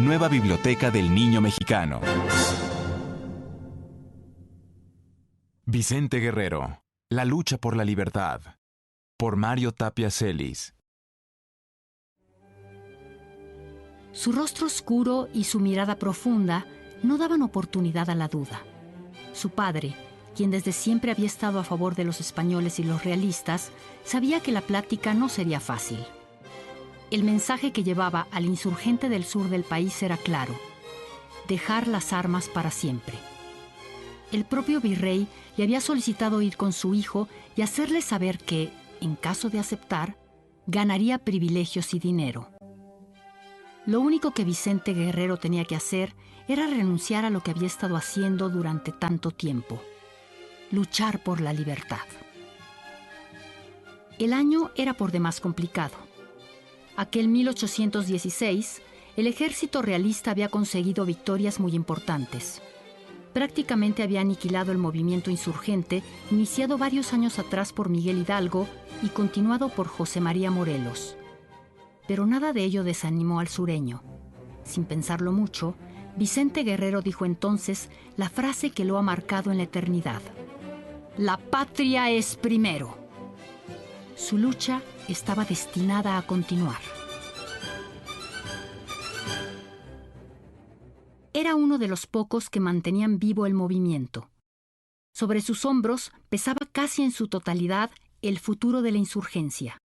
Nueva Biblioteca del Niño Mexicano. Vicente Guerrero, La lucha por la libertad. Por Mario Tapia Celis. Su rostro oscuro y su mirada profunda no daban oportunidad a la duda. Su padre, quien desde siempre había estado a favor de los españoles y los realistas, sabía que la plática no sería fácil. El mensaje que llevaba al insurgente del sur del país era claro: dejar las armas para siempre. El propio virrey le había solicitado ir con su hijo y hacerle saber que, en caso de aceptar, ganaría privilegios y dinero. Lo único que Vicente Guerrero tenía que hacer era renunciar a lo que había estado haciendo durante tanto tiempo: luchar por la libertad. El año era por demás complicado. Aquel 1816, el ejército realista había conseguido victorias muy importantes. Prácticamente había aniquilado el movimiento insurgente, iniciado varios años atrás por Miguel Hidalgo y continuado por José María Morelos. Pero nada de ello desanimó al sureño. Sin pensarlo mucho, Vicente Guerrero dijo entonces la frase que lo ha marcado en la eternidad: «La patria es primero». Su lucha estaba destinada a continuar. Era uno de los pocos que mantenían vivo el movimiento. Sobre sus hombros pesaba casi en su totalidad el futuro de la insurgencia.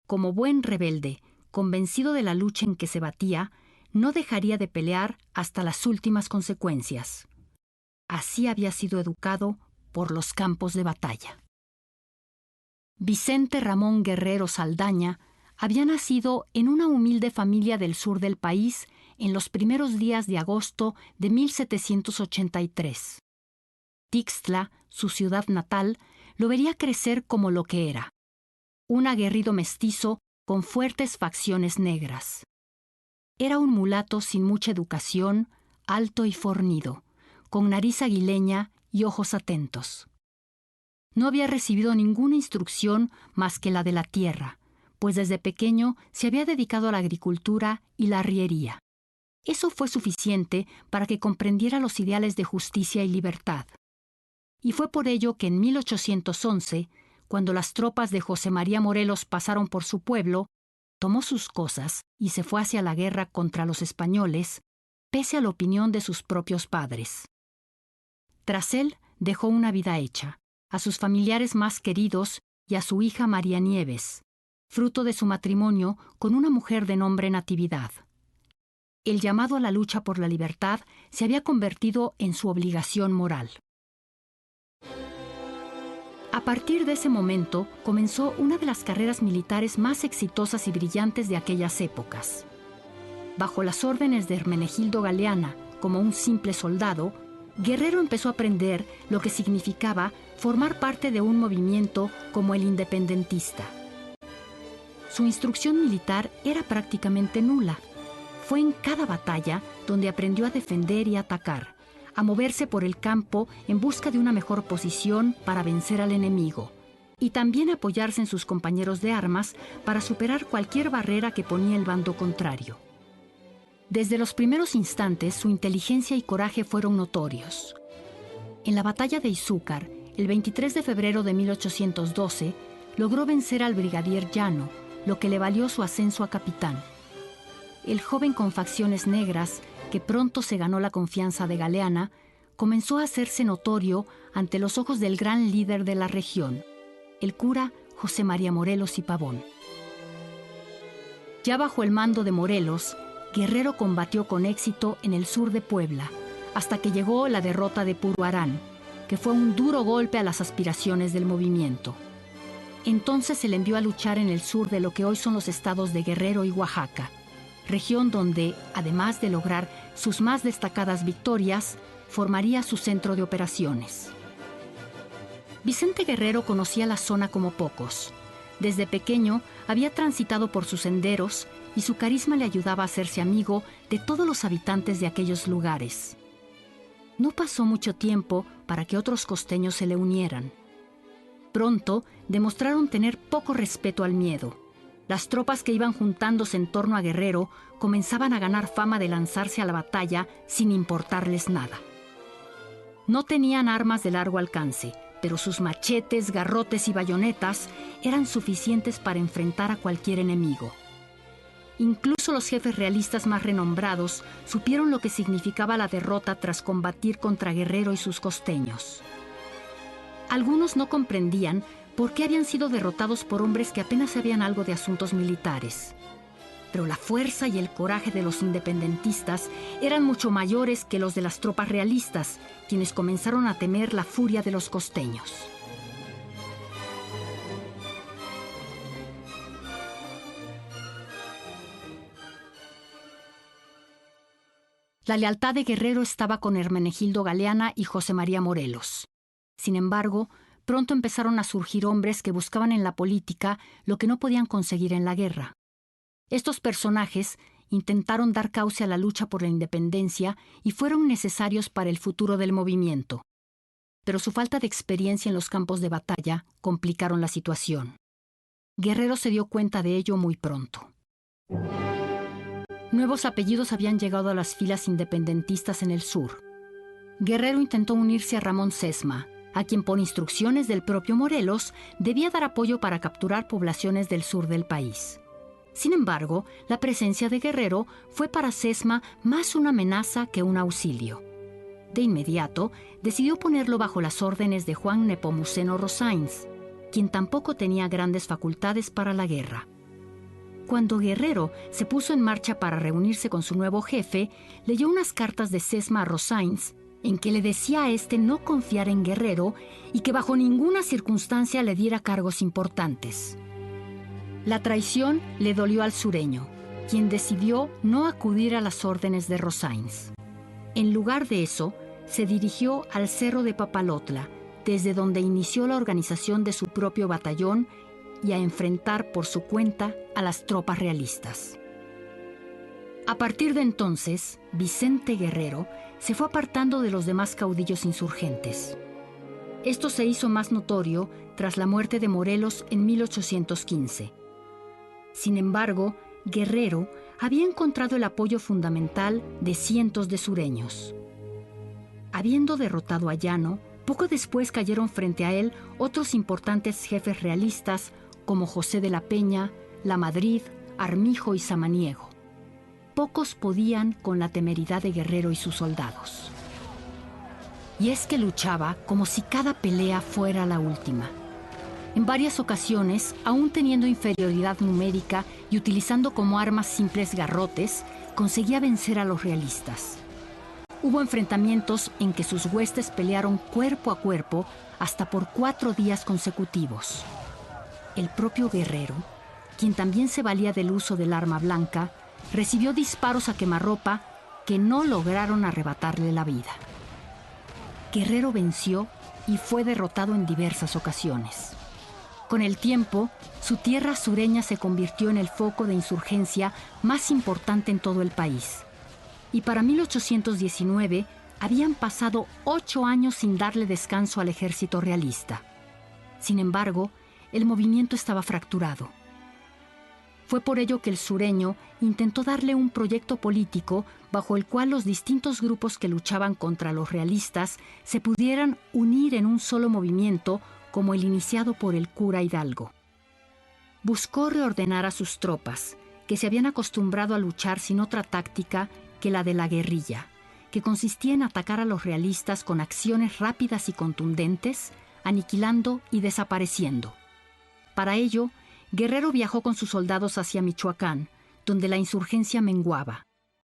Como buen rebelde, convencido de la lucha en que se batía, no dejaría de pelear hasta las últimas consecuencias. Así había sido educado por los campos de batalla. Vicente Ramón Guerrero Saldaña había nacido en una humilde familia del sur del país en los primeros días de agosto de 1783. Tixtla, su ciudad natal, lo vería crecer como lo que era: un aguerrido mestizo con fuertes facciones negras. Era un mulato sin mucha educación, alto y fornido, con nariz aguileña y ojos atentos. No había recibido ninguna instrucción más que la de la tierra, pues desde pequeño se había dedicado a la agricultura y la arriería. Eso fue suficiente para que comprendiera los ideales de justicia y libertad. Y fue por ello que en 1811, cuando las tropas de José María Morelos pasaron por su pueblo, tomó sus cosas y se fue hacia la guerra contra los españoles, pese a la opinión de sus propios padres. Tras él dejó una vida hecha, a sus familiares más queridos y a su hija María Nieves, fruto de su matrimonio con una mujer de nombre Natividad. El llamado a la lucha por la libertad se había convertido en su obligación moral. A partir de ese momento comenzó una de las carreras militares más exitosas y brillantes de aquellas épocas. Bajo las órdenes de Hermenegildo Galeana, como un simple soldado, Guerrero empezó a aprender lo que significaba formar parte de un movimiento como el independentista. Su instrucción militar era prácticamente nula. Fue en cada batalla donde aprendió a defender y atacar, a moverse por el campo en busca de una mejor posición para vencer al enemigo, y también apoyarse en sus compañeros de armas para superar cualquier barrera que ponía el bando contrario. Desde los primeros instantes, su inteligencia y coraje fueron notorios. En la batalla de Izúcar, el 23 de febrero de 1812, logró vencer al brigadier Llano, lo que le valió su ascenso a capitán. El joven con facciones negras, que pronto se ganó la confianza de Galeana, comenzó a hacerse notorio ante los ojos del gran líder de la región, el cura José María Morelos y Pavón. Ya bajo el mando de Morelos, Guerrero combatió con éxito en el sur de Puebla, hasta que llegó la derrota de Puruarán, que fue un duro golpe a las aspiraciones del movimiento. Entonces se le envió a luchar en el sur de lo que hoy son los estados de Guerrero y Oaxaca, región donde, además de lograr sus más destacadas victorias, formaría su centro de operaciones. Vicente Guerrero conocía la zona como pocos. Desde pequeño había transitado por sus senderos y su carisma le ayudaba a hacerse amigo de todos los habitantes de aquellos lugares. No pasó mucho tiempo para que otros costeños se le unieran. Pronto demostraron tener poco respeto al miedo. Las tropas que iban juntándose en torno a Guerrero comenzaban a ganar fama de lanzarse a la batalla sin importarles nada. No tenían armas de largo alcance, pero sus machetes, garrotes y bayonetas eran suficientes para enfrentar a cualquier enemigo. Incluso los jefes realistas más renombrados supieron lo que significaba la derrota tras combatir contra Guerrero y sus costeños. Algunos no comprendían por qué habían sido derrotados por hombres que apenas sabían algo de asuntos militares. Pero la fuerza y el coraje de los independentistas eran mucho mayores que los de las tropas realistas, quienes comenzaron a temer la furia de los costeños. La lealtad de Guerrero estaba con Hermenegildo Galeana y José María Morelos. Sin embargo, pronto empezaron a surgir hombres que buscaban en la política lo que no podían conseguir en la guerra. Estos personajes intentaron dar cauce a la lucha por la independencia y fueron necesarios para el futuro del movimiento. Pero su falta de experiencia en los campos de batalla complicaron la situación. Guerrero se dio cuenta de ello muy pronto. Nuevos apellidos habían llegado a las filas independentistas en el sur. Guerrero intentó unirse a Ramón Sesma, a quien por instrucciones del propio Morelos debía dar apoyo para capturar poblaciones del sur del país. Sin embargo, la presencia de Guerrero fue para Sesma más una amenaza que un auxilio. De inmediato, decidió ponerlo bajo las órdenes de Juan Nepomuceno Rosáins, quien tampoco tenía grandes facultades para la guerra. Cuando Guerrero se puso en marcha para reunirse con su nuevo jefe, leyó unas cartas de Sesma a Rosáins, en que le decía a este no confiar en Guerrero y que bajo ninguna circunstancia le diera cargos importantes. La traición le dolió al sureño, quien decidió no acudir a las órdenes de Rosáins. En lugar de eso, se dirigió al Cerro de Papalotla, desde donde inició la organización de su propio batallón y a enfrentar por su cuenta a las tropas realistas. A partir de entonces, Vicente Guerrero se fue apartando de los demás caudillos insurgentes. Esto se hizo más notorio tras la muerte de Morelos en 1815. Sin embargo, Guerrero había encontrado el apoyo fundamental de cientos de sureños. Habiendo derrotado a Llano, poco después cayeron frente a él otros importantes jefes realistas como José de la Peña, La Madrid, Armijo y Samaniego. Pocos podían con la temeridad de Guerrero y sus soldados. Y es que luchaba como si cada pelea fuera la última. En varias ocasiones, aún teniendo inferioridad numérica y utilizando como armas simples garrotes, conseguía vencer a los realistas. Hubo enfrentamientos en que sus huestes pelearon cuerpo a cuerpo hasta por 4 días consecutivos. El propio Guerrero, quien también se valía del uso del arma blanca, recibió disparos a quemarropa que no lograron arrebatarle la vida. Guerrero venció y fue derrotado en diversas ocasiones. Con el tiempo, su tierra sureña se convirtió en el foco de insurgencia más importante en todo el país. Y para 1819 habían pasado 8 años sin darle descanso al ejército realista. Sin embargo, el movimiento estaba fracturado. Fue por ello que el sureño intentó darle un proyecto político bajo el cual los distintos grupos que luchaban contra los realistas se pudieran unir en un solo movimiento como el iniciado por el cura Hidalgo. Buscó reordenar a sus tropas, que se habían acostumbrado a luchar sin otra táctica que la de la guerrilla, que consistía en atacar a los realistas con acciones rápidas y contundentes, aniquilando y desapareciendo. Para ello, Guerrero viajó con sus soldados hacia Michoacán, donde la insurgencia menguaba.